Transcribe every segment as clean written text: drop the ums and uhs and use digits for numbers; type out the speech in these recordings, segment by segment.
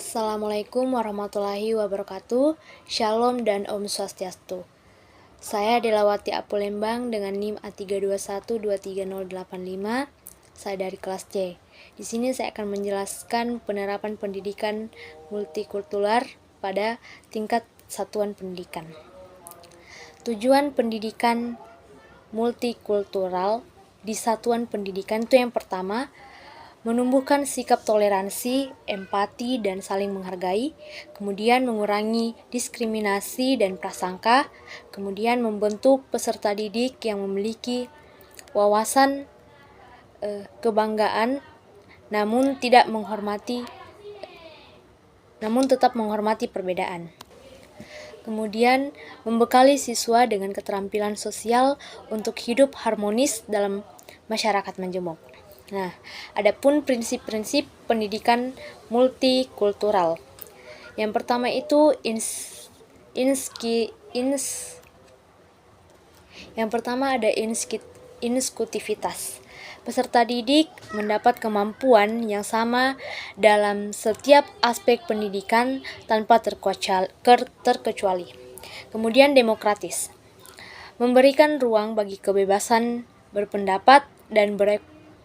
Assalamualaikum warahmatullahi wabarakatuh. Shalom dan Om Swastiastu. Saya Delawati Apulembang dengan NIM A321230085. Saya dari kelas C. Di sini saya akan menjelaskan penerapan pendidikan multikultural pada tingkat satuan pendidikan. Tujuan pendidikan multikultural di satuan pendidikan itu yang pertama, menumbuhkan sikap toleransi, empati, dan saling menghargai, kemudian mengurangi diskriminasi dan prasangka, kemudian membentuk peserta didik yang memiliki wawasan kebanggaan, namun tetap menghormati perbedaan. Kemudian membekali siswa dengan keterampilan sosial untuk hidup harmonis dalam masyarakat majemuk. Nah, adapun prinsip-prinsip pendidikan multikultural. Yang pertama itu inskutivitas. Peserta didik mendapat kemampuan yang sama dalam setiap aspek pendidikan tanpa terkecuali. Kemudian demokratis. Memberikan ruang bagi kebebasan berpendapat dan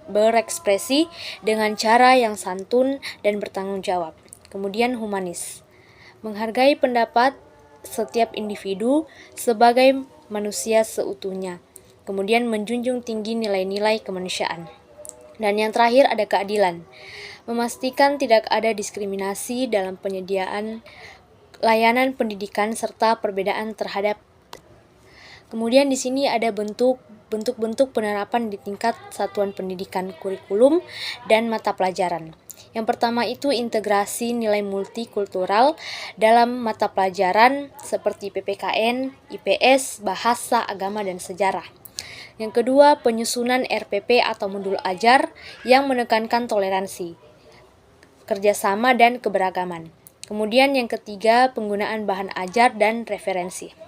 berekspresi dengan cara yang santun dan bertanggung jawab. Kemudian humanis. Menghargai pendapat setiap individu sebagai manusia seutuhnya. Kemudian menjunjung tinggi nilai-nilai kemanusiaan. Dan yang terakhir ada keadilan. Memastikan tidak ada diskriminasi dalam penyediaan layanan pendidikan serta perbedaan terhadap. Kemudian di sini ada bentuk-bentuk penerapan di tingkat satuan pendidikan, kurikulum, dan mata pelajaran. Yang pertama itu integrasi nilai multikultural dalam mata pelajaran seperti PPKN, IPS, bahasa, agama, dan sejarah. Yang kedua, penyusunan RPP atau modul ajar yang menekankan toleransi, kerjasama, dan keberagaman. Kemudian yang ketiga, penggunaan bahan ajar dan referensi.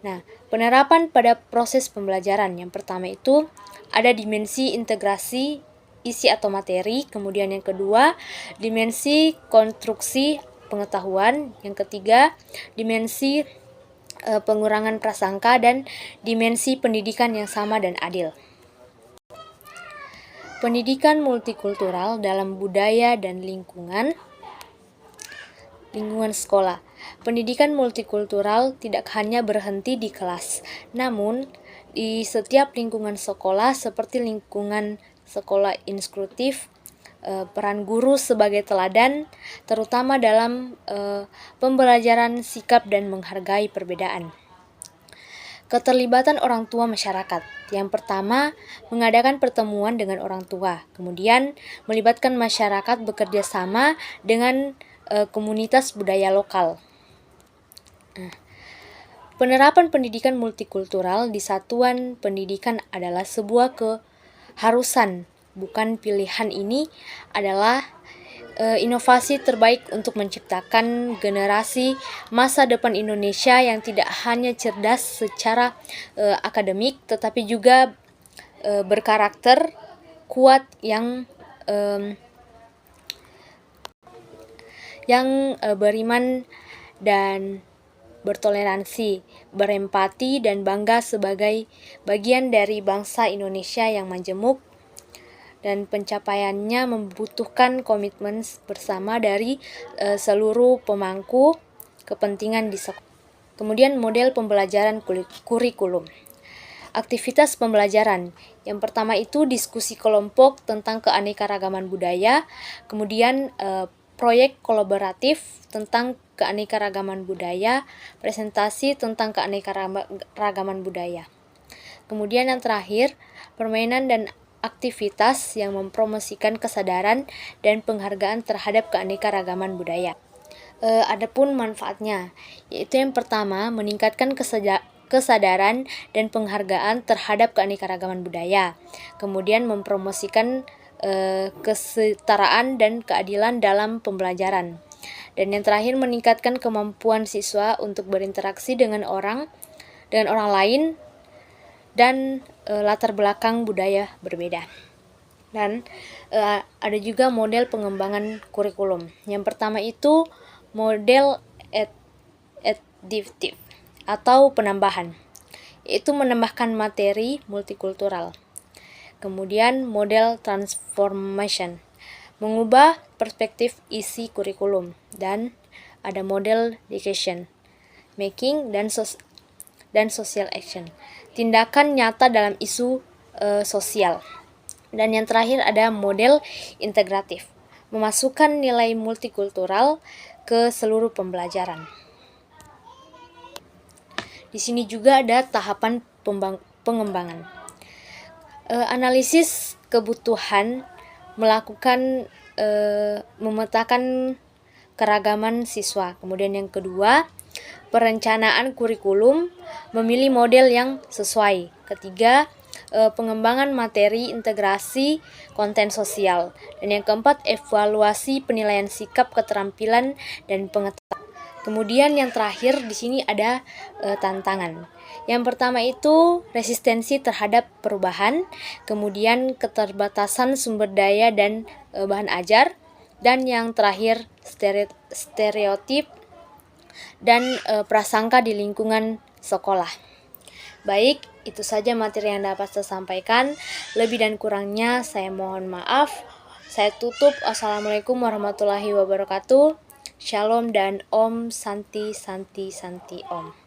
Nah, penerapan pada proses pembelajaran yang pertama itu ada dimensi integrasi isi atau materi, kemudian yang kedua dimensi konstruksi pengetahuan, yang ketiga dimensi pengurangan prasangka, dan dimensi pendidikan yang sama dan adil. Pendidikan multikultural dalam budaya dan lingkungan sekolah. Pendidikan multikultural tidak hanya berhenti di kelas, namun di setiap lingkungan sekolah seperti lingkungan sekolah inklusif, peran guru sebagai teladan, terutama dalam pembelajaran sikap dan menghargai perbedaan. Keterlibatan orang tua masyarakat. Yang pertama, mengadakan pertemuan dengan orang tua, kemudian melibatkan masyarakat bekerja sama dengan komunitas budaya lokal. Penerapan pendidikan multikultural di satuan pendidikan adalah sebuah keharusan, bukan pilihan. Ini adalah inovasi terbaik untuk menciptakan generasi masa depan Indonesia yang tidak hanya cerdas secara akademik, tetapi juga berkarakter kuat yang beriman dan bertoleransi, berempati, dan bangga sebagai bagian dari bangsa Indonesia yang majemuk, dan pencapaiannya membutuhkan komitmen bersama dari seluruh pemangku kepentingan di sekolah. Kemudian model pembelajaran kurikulum. Aktivitas pembelajaran. Yang pertama itu diskusi kelompok tentang keanekaragaman budaya, kemudian proyek kolaboratif tentang keanekaragaman budaya, presentasi tentang keanekaragaman budaya. Kemudian yang terakhir, permainan dan aktivitas yang mempromosikan kesadaran dan penghargaan terhadap keanekaragaman budaya. Adapun manfaatnya, yaitu yang pertama, meningkatkan kesadaran dan penghargaan terhadap keanekaragaman budaya. Kemudian mempromosikan kesetaraan dan keadilan dalam pembelajaran. Dan yang terakhir, meningkatkan kemampuan siswa untuk berinteraksi dengan orang lain dan latar belakang budaya berbeda. Dan ada juga model pengembangan kurikulum. Yang pertama itu model additive atau penambahan, yaitu menambahkan materi multikultural. Kemudian model transformation, mengubah perspektif isi kurikulum. Dan ada model decision making dan social action, tindakan nyata dalam isu sosial. Dan yang terakhir ada model integratif, memasukkan nilai multikultural ke seluruh pembelajaran. Di sini juga ada tahapan pengembangan. Analisis kebutuhan, melakukan memetakan keragaman siswa. Kemudian yang kedua, perencanaan kurikulum, memilih model yang sesuai. Ketiga, pengembangan materi, integrasi konten sosial. Dan yang keempat, evaluasi penilaian sikap, keterampilan, dan pengetahuan. Kemudian yang terakhir di sini ada tantangan. Yang pertama itu resistensi terhadap perubahan, kemudian keterbatasan sumber daya dan bahan ajar, dan yang terakhir stereotip dan prasangka di lingkungan sekolah. Baik, itu saja materi yang dapat saya sampaikan. Lebih dan kurangnya saya mohon maaf. Saya tutup. Assalamualaikum warahmatullahi wabarakatuh. Shalom dan Om Santi Santi Santi Om.